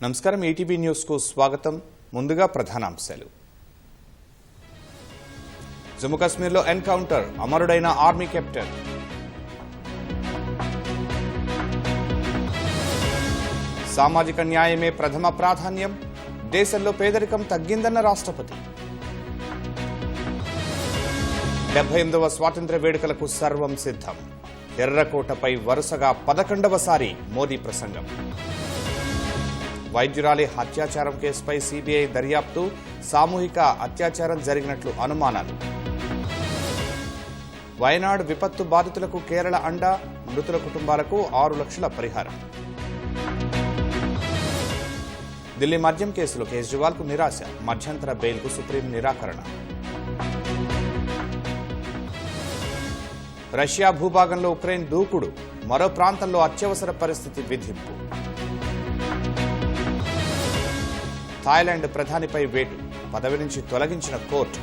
నమస్కారం ETV news కు స్వాగతం. ముందుగా ప్రధానాంశాలు. జమ్మూ కాశ్మీర్లో ఎన్కౌంటర్, అమరుడైన ఆర్మీ కెప్టెన్. సామాజిక న్యాయమే ప్రథమ ప్రాధాన్యం, దేశంలో పేదరికం తగ్గిందన్న రాష్ట్రపతి. 78వ స్వాతంత్ర్య వేడుకలకు సర్వం సిద్ధం, ఎర్రకోటపై వరుసగా 11వసారి మోదీ ప్రసంగం. వైద్యురాలి హత్యాచారం కేసుపై సిబిఐ దర్యాప్తు, సామూహిక అత్యాచారం జరిగినట్లు అనుమానాలు. వయనాడ్ విపత్తు బాధితులకు కేరళ అండ, మృతుల కుటుంబాలకు 6 లక్షల పరిహారం. ఢిల్లీ మద్యం కేసులో కేజ్రీవాల్కు నిరాశ, మధ్యంతర బెయిల్కు సుప్రీం నిరాకరణ. రష్యా భూభాగంలో ఉక్రెయిన్ దూకుడు, మరో ప్రాంతంలో అత్యవసర పరిస్థితి విధింపు. థాయిలాండ్ ప్రధానిపై వేటు, పదవి నుంచి తొలగించిన కోర్టు,